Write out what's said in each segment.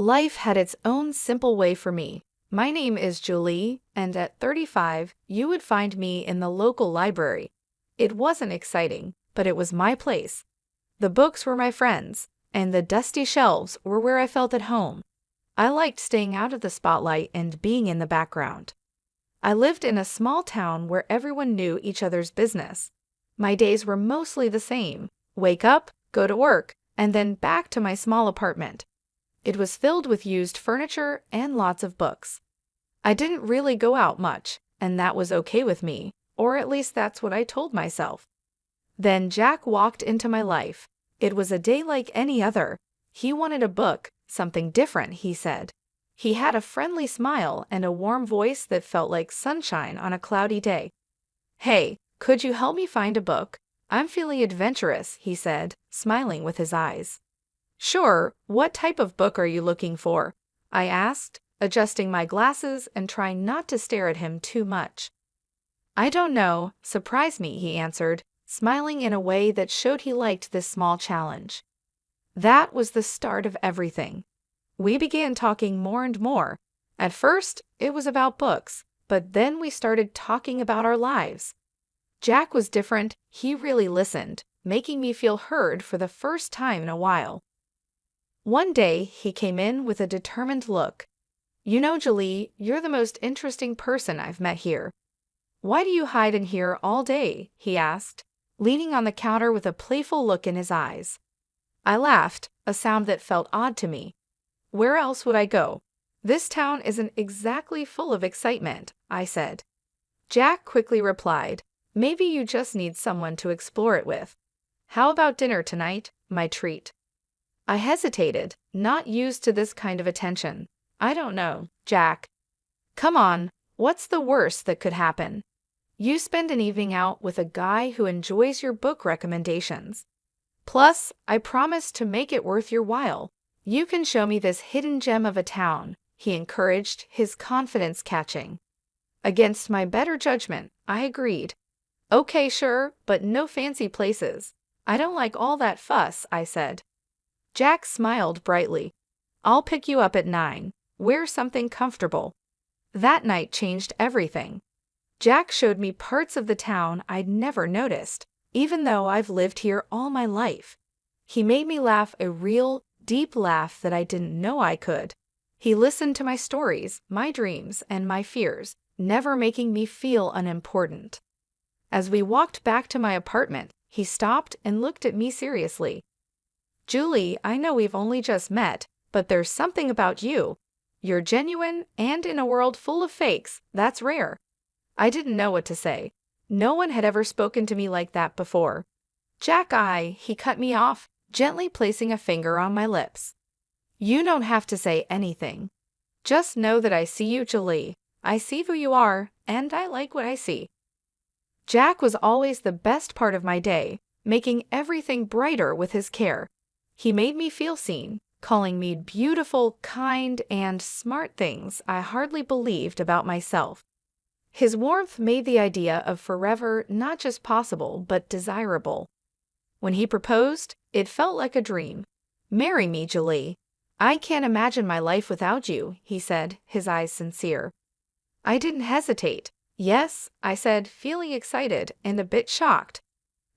Life had its own simple way for me. My name is Julie, and at 35, you would find me in the local library. It wasn't exciting, but it was my place. The books were my friends, and the dusty shelves were where I felt at home. I liked staying out of the spotlight and being in the background. I lived in a small town where everyone knew each other's business. My days were mostly the same: wake up, go to work, and then back to my small apartment. It was filled with used furniture and lots of books. I didn't really go out much, and that was okay with me, or at least that's what I told myself. Then Jack walked into my life. It was a day like any other. He wanted a book, something different, he said. He had a friendly smile and a warm voice that felt like sunshine on a cloudy day. "Hey, could you help me find a book? I'm feeling adventurous," he said, smiling with his eyes. "Sure, what type of book are you looking for?" I asked, adjusting my glasses and trying not to stare at him too much. "I don't know, surprise me," he answered, smiling in a way that showed he liked this small challenge. That was the start of everything. We began talking more and more. At first, it was about books, but then we started talking about our lives. Jack was different. He really listened, making me feel heard for the first time in a while. One day, he came in with a determined look. "You know, Julie, you're the most interesting person I've met here." "Why do you hide in here all day?" he asked, leaning on the counter with a playful look in his eyes. I laughed, a sound that felt odd to me. "Where else would I go? This town isn't exactly full of excitement," I said. Jack quickly replied, "Maybe you just need someone to explore it with. How about dinner tonight, my treat?" I hesitated, not used to this kind of attention. "I don't know, Jack." "Come on, what's the worst that could happen? You spend an evening out with a guy who enjoys your book recommendations. Plus, I promise to make it worth your while. You can show me this hidden gem of a town," he encouraged, his confidence catching. Against my better judgment, I agreed. "Okay, sure, but no fancy places. I don't like all that fuss," I said. Jack smiled brightly. "I'll pick you up at 9. Wear something comfortable." That night changed everything. Jack showed me parts of the town I'd never noticed, even though I've lived here all my life. He made me laugh, a real, deep laugh that I didn't know I could. He listened to my stories, my dreams, and my fears, never making me feel unimportant. As we walked back to my apartment, he stopped and looked at me seriously. "Julie, I know we've only just met, but there's something about you. You're genuine, and in a world full of fakes, that's rare." I didn't know what to say. No one had ever spoken to me like that before. "Jack, he cut me off, gently placing a finger on my lips. "You don't have to say anything. Just know that I see you, Julie. I see who you are, and I like what I see." Jack was always the best part of my day, making everything brighter with his care. He made me feel seen, calling me beautiful, kind, and smart things I hardly believed about myself. His warmth made the idea of forever not just possible, but desirable. When he proposed, it felt like a dream. "Marry me, Julie." "I can't imagine my life without you," he said, his eyes sincere. I didn't hesitate. "Yes," I said, feeling excited and a bit shocked.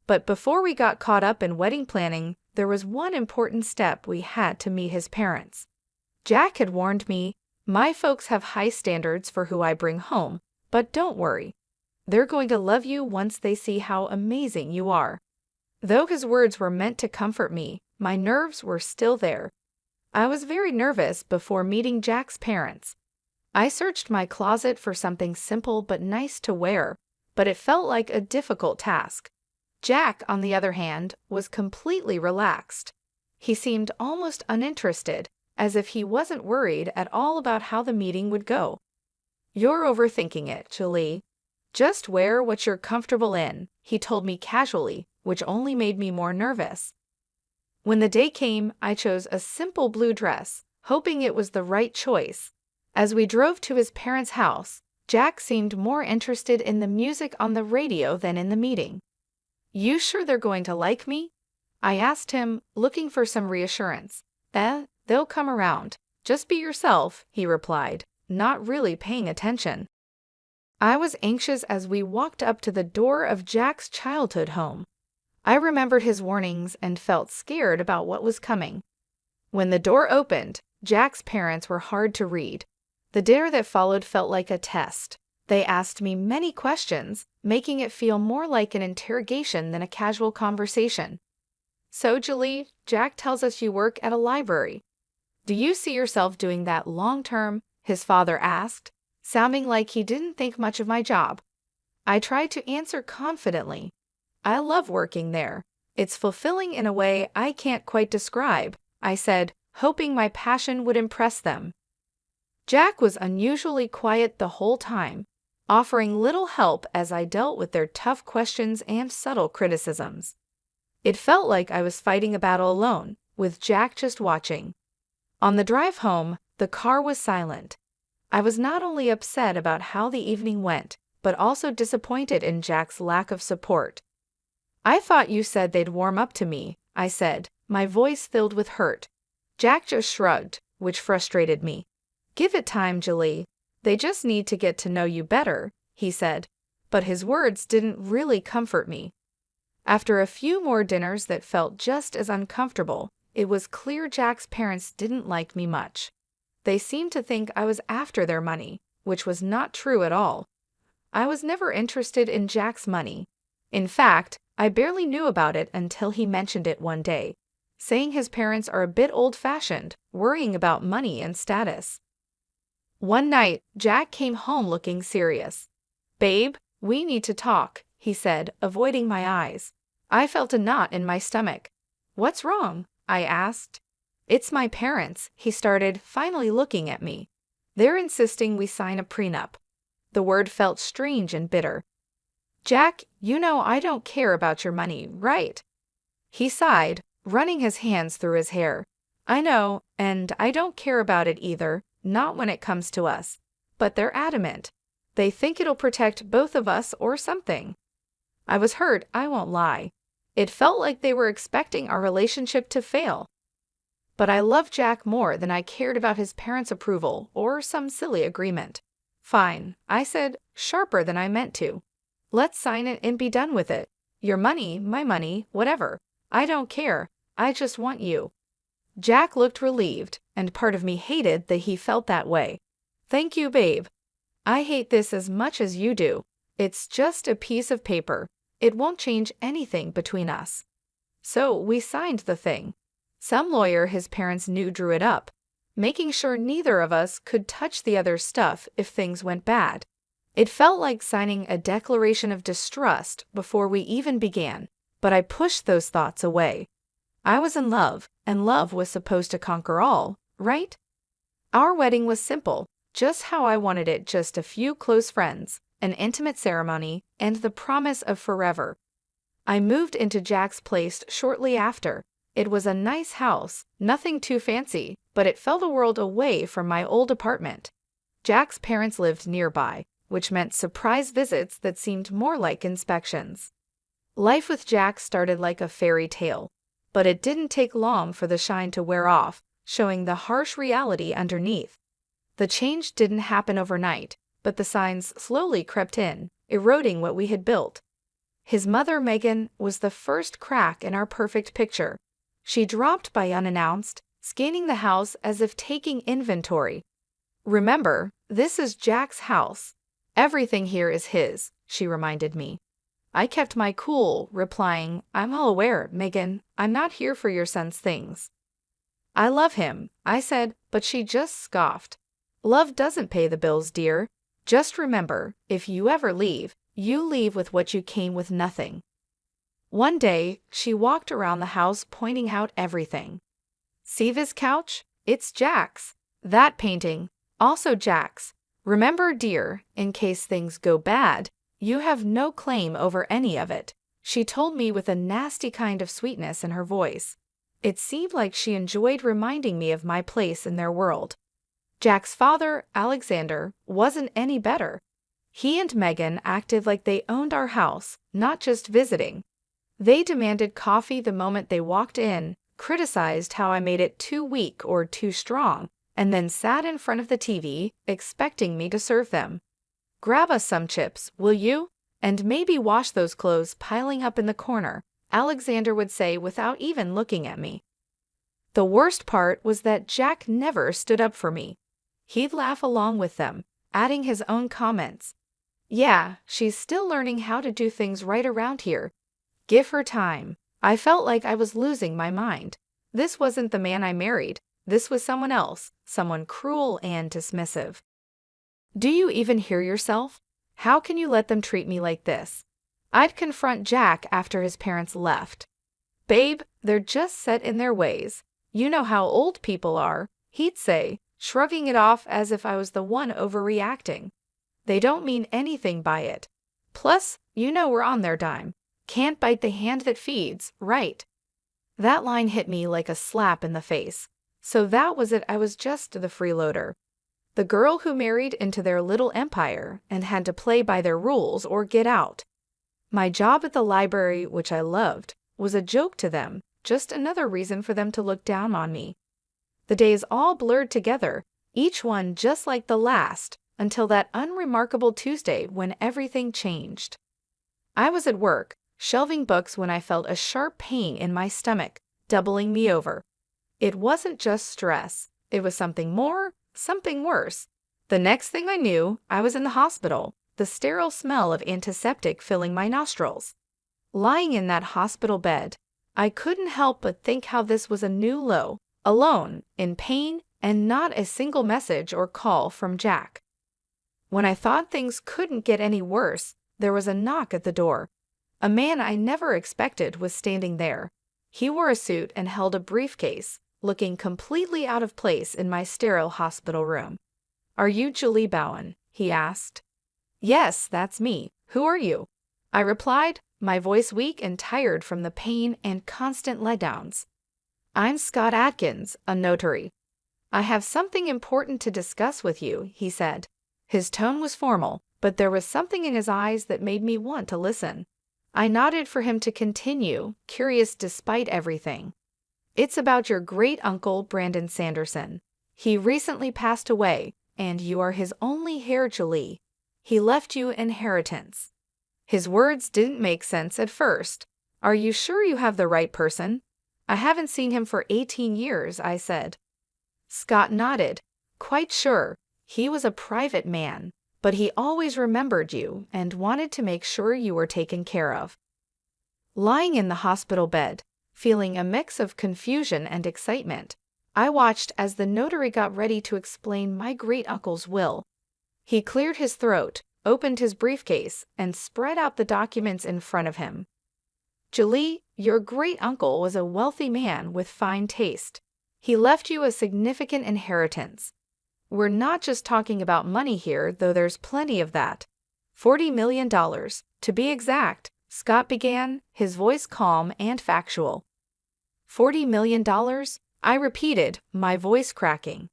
But before we got caught up in wedding planning, there was one important step: we had to meet his parents. Jack had warned me, "My folks have high standards for who I bring home, but don't worry. They're going to love you once they see how amazing you are." Though his words were meant to comfort me, my nerves were still there. I was very nervous before meeting Jack's parents. I searched my closet for something simple but nice to wear, but it felt like a difficult task. Jack, on the other hand, was completely relaxed. He seemed almost uninterested, as if he wasn't worried at all about how the meeting would go. "You're overthinking it, Julie. Just wear what you're comfortable in," he told me casually, which only made me more nervous. When the day came, I chose a simple blue dress, hoping it was the right choice. As we drove to his parents' house, Jack seemed more interested in the music on the radio than in the meeting. "You sure they're going to like me?" I asked him, looking for some reassurance. They'll come around. Just be yourself, he replied, not really paying attention. I was anxious as we walked up to the door of Jack's childhood home. I remembered his warnings and felt scared about what was coming. When the door opened, Jack's parents were hard to read. The dare that followed felt like a test. They asked me many questions, making it feel more like an interrogation than a casual conversation. So, Julie, Jack tells us you work at a library. Do you see yourself doing that long-term? His father asked, sounding like he didn't think much of my job. I tried to answer confidently. I love working there. It's fulfilling in a way I can't quite describe, I said, hoping my passion would impress them. Jack was unusually quiet the whole time, offering little help as I dealt with their tough questions and subtle criticisms. It felt like I was fighting a battle alone, with Jack just watching. On the drive home, the car was silent. I was not only upset about how the evening went, but also disappointed in Jack's lack of support. I thought you said they'd warm up to me, I said, my voice filled with hurt. Jack just shrugged, which frustrated me. Give it time, Julie. They just need to get to know you better, he said, but his words didn't really comfort me. After a few more dinners that felt just as uncomfortable, it was clear Jack's parents didn't like me much. They seemed to think I was after their money, which was not true at all. I was never interested in Jack's money. In fact, I barely knew about it until he mentioned it one day, saying his parents are a bit old-fashioned, worrying about money and status. One night, Jack came home looking serious. "Babe, we need to talk," he said, avoiding my eyes. I felt a knot in my stomach. "What's wrong?" I asked. "It's my parents," he started, finally looking at me. "They're insisting we sign a prenup." The word felt strange and bitter. "Jack, you know I don't care about your money, right?" He sighed, running his hands through his hair. "I know, and I don't care about it either, not when it comes to us. But they're adamant. They think it'll protect both of us or something." I was hurt, I won't lie. It felt like they were expecting our relationship to fail. But I loved Jack more than I cared about his parents' approval or some silly agreement. "Fine," I said, sharper than I meant to. "Let's sign it and be done with it. Your money, my money, whatever. I don't care. I just want you." Jack looked relieved, and part of me hated that he felt that way. "Thank you, babe. I hate this as much as you do. It's just a piece of paper. It won't change anything between us." So we signed the thing. Some lawyer his parents knew drew it up, making sure neither of us could touch the other's stuff if things went bad. It felt like signing a declaration of distrust before we even began, but I pushed those thoughts away. I was in love, and love was supposed to conquer all, right? Our wedding was simple, just how I wanted it, just a few close friends, an intimate ceremony, and the promise of forever. I moved into Jack's place shortly after. It was a nice house, nothing too fancy, but it felt a world away from my old apartment. Jack's parents lived nearby, which meant surprise visits that seemed more like inspections. Life with Jack started like a fairy tale, but it didn't take long for the shine to wear off, showing the harsh reality underneath. The change didn't happen overnight, but the signs slowly crept in, eroding what we had built. His mother, Megan, was the first crack in our perfect picture. She dropped by unannounced, scanning the house as if taking inventory. "Remember, this is Jack's house. Everything here is his," she reminded me. I kept my cool, replying, "I'm all aware, Megan. I'm not here for your son's things." "I love him," I said, but she just scoffed. "Love doesn't pay the bills, dear. Just remember, if you ever leave, you leave with what you came with, nothing." One day, she walked around the house pointing out everything. "See this couch? It's Jack's. That painting, also Jack's. Remember, dear, in case things go bad, you have no claim over any of it," she told me with a nasty kind of sweetness in her voice. It seemed like she enjoyed reminding me of my place in their world. Jack's father, Alexander, wasn't any better. He and Megan acted like they owned our house, not just visiting. They demanded coffee the moment they walked in, criticized how I made it too weak or too strong, and then sat in front of the TV, expecting me to serve them. "Grab us some chips, will you? And maybe wash those clothes piling up in the corner," Alexander would say without even looking at me. The worst part was that Jack never stood up for me. He'd laugh along with them, adding his own comments. "Yeah, she's still learning how to do things right around here. Give her time." I felt like I was losing my mind. This wasn't the man I married. This was someone else, someone cruel and dismissive. "Do you even hear yourself? How can you let them treat me like this?" I'd confront Jack after his parents left. "Babe, they're just set in their ways. You know how old people are," he'd say, shrugging it off as if I was the one overreacting. "They don't mean anything by it. Plus, you know we're on their dime. Can't bite the hand that feeds, right?" That line hit me like a slap in the face. So that was it. I was just the freeloader. The girl who married into their little empire and had to play by their rules or get out. My job at the library, which I loved, was a joke to them, just another reason for them to look down on me. The days all blurred together, each one just like the last, until that unremarkable Tuesday when everything changed. I was at work, shelving books when I felt a sharp pain in my stomach, doubling me over. It wasn't just stress, it was something more, something worse. The next thing I knew, I was in the hospital, the sterile smell of antiseptic filling my nostrils. Lying in that hospital bed, I couldn't help but think how this was a new low, alone, in pain, and not a single message or call from Jack. When I thought things couldn't get any worse, there was a knock at the door. A man I never expected was standing there. He wore a suit and held a briefcase, looking completely out of place in my sterile hospital room. "Are you Julie Bowen?" he asked. "Yes, that's me. Who are you?" I replied, my voice weak and tired from the pain and constant letdowns. "I'm Scott Atkins, a notary." "I have something important to discuss with you," he said. His tone was formal, but there was something in his eyes that made me want to listen. I nodded for him to continue, curious despite everything. "It's about your great-uncle, Brandon Sanderson. He recently passed away, and you are his only heir, Julie. He left you inheritance." His words didn't make sense at first. "Are you sure you have the right person?" "I haven't seen him for 18 years, I said. Scott nodded. "Quite sure. He was a private man, but he always remembered you and wanted to make sure you were taken care of." Lying in the hospital bed, feeling a mix of confusion and excitement, I watched as the notary got ready to explain my great-uncle's will. He cleared his throat, opened his briefcase, and spread out the documents in front of him. "Julie, your great-uncle was a wealthy man with fine taste. He left you a significant inheritance. We're not just talking about money here, though there's plenty of that. $40 million, to be exact," Scott began, his voice calm and factual. $40 million? I repeated, my voice cracking.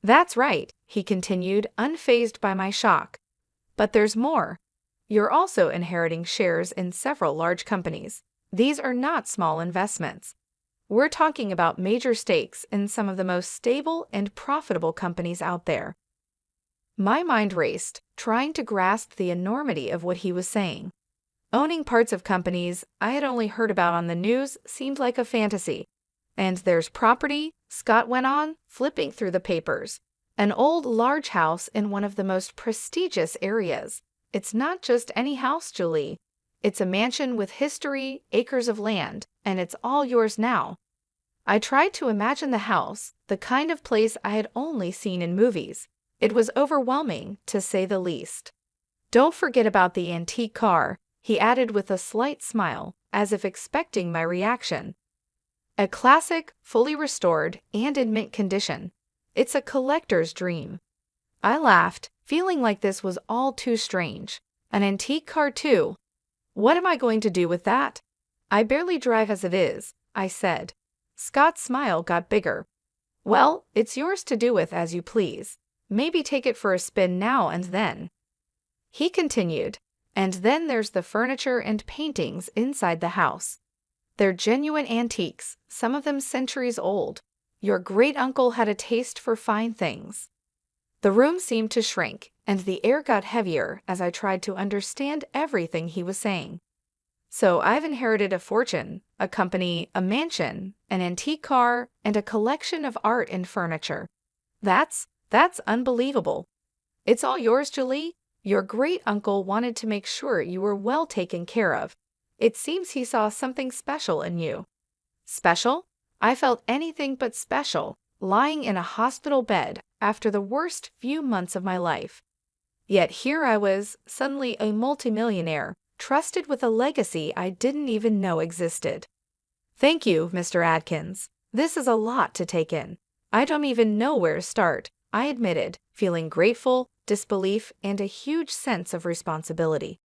"That's right," he continued, unfazed by my shock. "But there's more. You're also inheriting shares in several large companies. These are not small investments. We're talking about major stakes in some of the most stable and profitable companies out there." My mind raced, trying to grasp the enormity of what he was saying. Owning parts of companies I had only heard about on the news seemed like a fantasy. "And there's property," Scott went on, flipping through the papers. "An old large house in one of the most prestigious areas. It's not just any house, Julie. It's a mansion with history, acres of land, and it's all yours now." I tried to imagine the house, the kind of place I had only seen in movies. It was overwhelming, to say the least. "Don't forget about the antique car," he added with a slight smile, as if expecting my reaction. "A classic, fully restored, and in mint condition. It's a collector's dream." I laughed, feeling like this was all too strange. "An antique car too? What am I going to do with that?" "I barely drive as it is," I said. Scott's smile got bigger. "Well, it's yours to do with as you please. Maybe take it for a spin now and then." He continued, "And then there's the furniture and paintings inside the house. They're genuine antiques, some of them centuries old. Your great-uncle had a taste for fine things. The room seemed to shrink, and the air got heavier as I tried to understand everything he was saying. So I've inherited a fortune, a company, a mansion, an antique car, and a collection of art and furniture. That's unbelievable. It's all yours, Julie. Your great-uncle wanted to make sure you were well taken care of. It seems he saw something special in you. Special? I felt anything but special, lying in a hospital bed after the worst few months of my life. Yet here I was, suddenly a multimillionaire, trusted with a legacy I didn't even know existed. Thank you, Mr. Adkins. This is a lot to take in. I don't even know where to start, I admitted, feeling grateful, disbelief, and a huge sense of responsibility.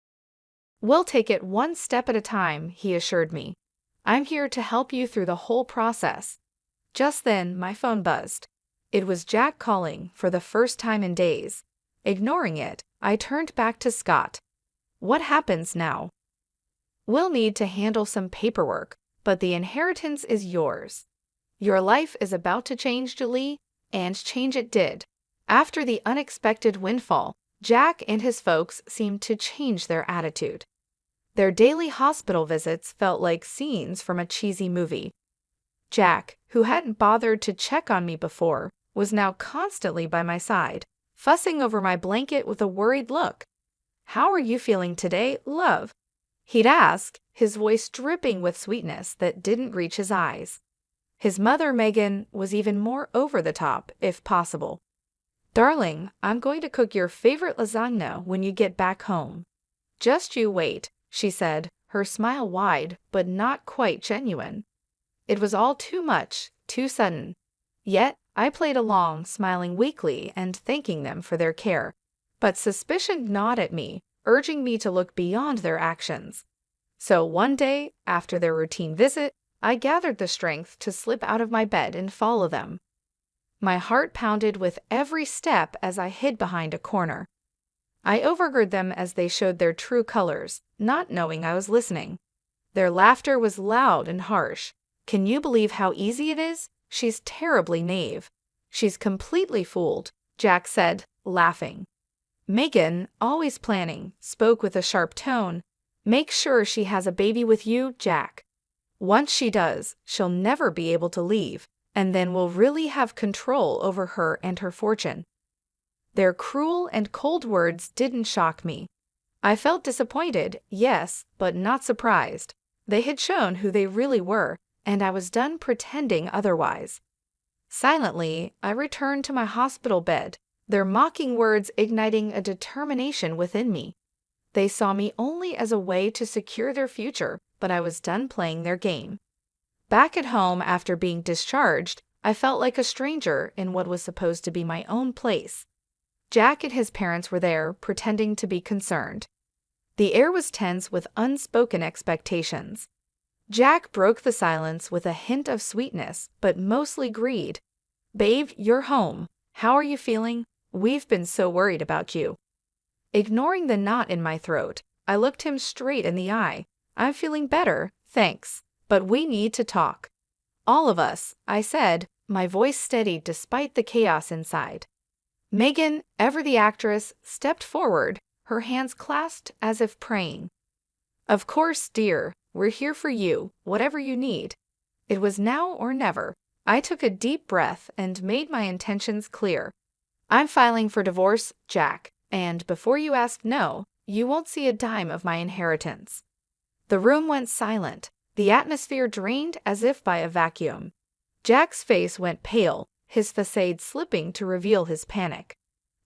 We'll take it one step at a time, he assured me. I'm here to help you through the whole process. Just then, my phone buzzed. It was Jack calling for the first time in days. Ignoring it, I turned back to Scott. What happens now? We'll need to handle some paperwork, but the inheritance is yours. Your life is about to change, Julie, and change it did. After the unexpected windfall, Jack and his folks seemed to change their attitude. Their daily hospital visits felt like scenes from a cheesy movie. Jack, who hadn't bothered to check on me before, was now constantly by my side, fussing over my blanket with a worried look. "How are you feeling today, love?" he'd ask, his voice dripping with sweetness that didn't reach his eyes. His mother, Megan, was even more over the top, if possible. "Darling, I'm going to cook your favorite lasagna when you get back home. Just you wait," she said, her smile wide but not quite genuine. It was all too much, too sudden. Yet I played along, smiling weakly and thanking them for their care. But suspicion gnawed at me, urging me to look beyond their actions. So one day, after their routine visit, I gathered the strength to slip out of my bed and follow them. My heart pounded with every step as I hid behind a corner. I overheard them as they showed their true colors, not knowing I was listening. Their laughter was loud and harsh. "Can you believe how easy it is? She's terribly naive. She's completely fooled," Jack said, laughing. Megan, always planning, spoke with a sharp tone. "Make sure she has a baby with you, Jack. Once she does, she'll never be able to leave, and then we'll really have control over her and her fortune." Their cruel and cold words didn't shock me. I felt disappointed, yes, but not surprised. They had shown who they really were, and I was done pretending otherwise. Silently, I returned to my hospital bed, their mocking words igniting a determination within me. They saw me only as a way to secure their future, but I was done playing their game. Back at home after being discharged, I felt like a stranger in what was supposed to be my own place. Jack and his parents were there, pretending to be concerned. The air was tense with unspoken expectations. Jack broke the silence with a hint of sweetness, but mostly greed. "Babe, you're home. How are you feeling? We've been so worried about you." Ignoring the knot in my throat, I looked him straight in the eye. "I'm feeling better, thanks, but we need to talk." "All of us," I said, my voice steady despite the chaos inside. Megan, ever the actress, stepped forward, her hands clasped as if praying. "Of course, dear, we're here for you, whatever you need." It was now or never. I took a deep breath and made my intentions clear. "I'm filing for divorce, Jack, and before you ask no, you won't see a dime of my inheritance." The room went silent, the atmosphere drained as if by a vacuum. Jack's face went pale, his facade slipping to reveal his panic.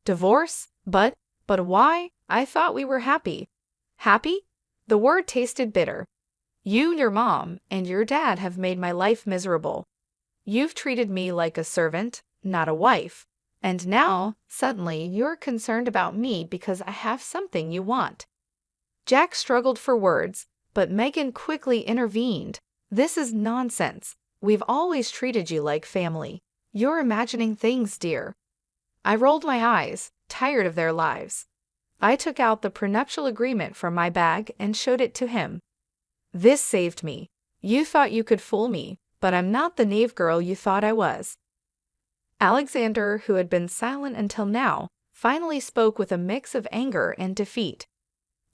"Divorce? But why? I thought we were happy." "Happy?" The word tasted bitter. "You, your mom, and your dad have made my life miserable. You've treated me like a servant, not a wife. And now, suddenly, you're concerned about me because I have something you want." Jack struggled for words, but Megan quickly intervened. "This is nonsense. We've always treated you like family. You're imagining things, dear." I rolled my eyes, tired of their lives. I took out the prenuptial agreement from my bag and showed it to him. "This saved me. You thought you could fool me, but I'm not the naive girl you thought I was." Alexander, who had been silent until now, finally spoke with a mix of anger and defeat.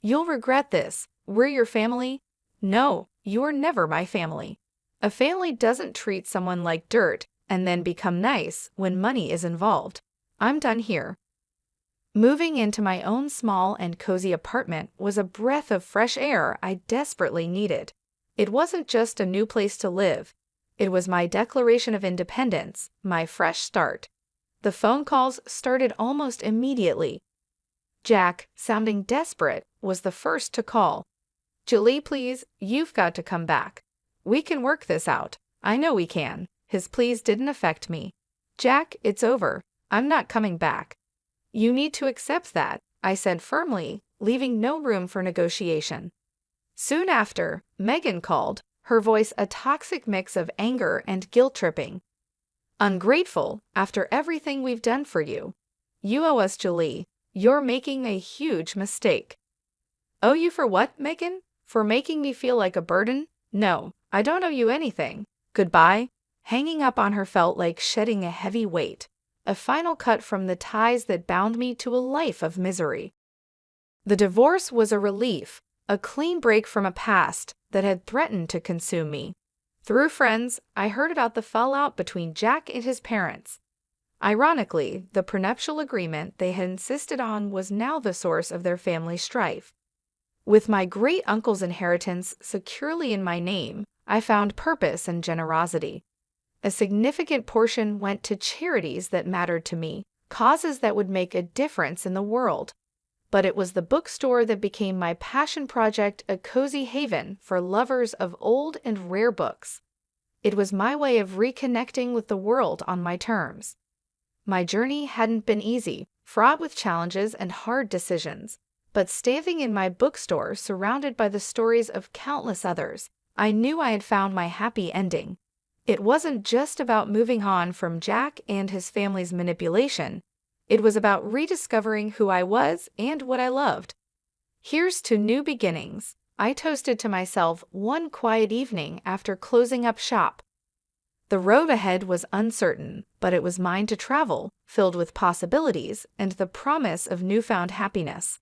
"You'll regret this. We're your family." "No, you're never my family. A family doesn't treat someone like dirt and then become nice when money is involved. I'm done here." Moving into my own small and cozy apartment was a breath of fresh air I desperately needed. It wasn't just a new place to live. It was my declaration of independence, my fresh start. The phone calls started almost immediately. Jack, sounding desperate, was the first to call. "Julie, please, you've got to come back. We can work this out. I know we can." His pleas didn't affect me. "Jack, it's over. I'm not coming back." "You need to accept that," I said firmly, leaving no room for negotiation. Soon after, Megan called, her voice a toxic mix of anger and guilt-tripping. "Ungrateful, after everything we've done for you. You owe us, Julie. You're making a huge mistake." "Owe you for what, Megan? For making me feel like a burden? No, I don't owe you anything. Goodbye." Hanging up on her felt like shedding a heavy weight, a final cut from the ties that bound me to a life of misery. The divorce was a relief, a clean break from a past that had threatened to consume me. Through friends, I heard about the fallout between Jack and his parents. Ironically, the prenuptial agreement they had insisted on was now the source of their family strife. With my great-uncle's inheritance securely in my name, I found purpose and generosity. A significant portion went to charities that mattered to me, causes that would make a difference in the world. But it was the bookstore that became my passion project, a cozy haven for lovers of old and rare books. It was my way of reconnecting with the world on my terms. My journey hadn't been easy, fraught with challenges and hard decisions, but standing in my bookstore surrounded by the stories of countless others, I knew I had found my happy ending. It wasn't just about moving on from Jack and his family's manipulation. It was about rediscovering who I was and what I loved. Here's to new beginnings, I toasted to myself one quiet evening after closing up shop. The road ahead was uncertain, but it was mine to travel, filled with possibilities and the promise of newfound happiness.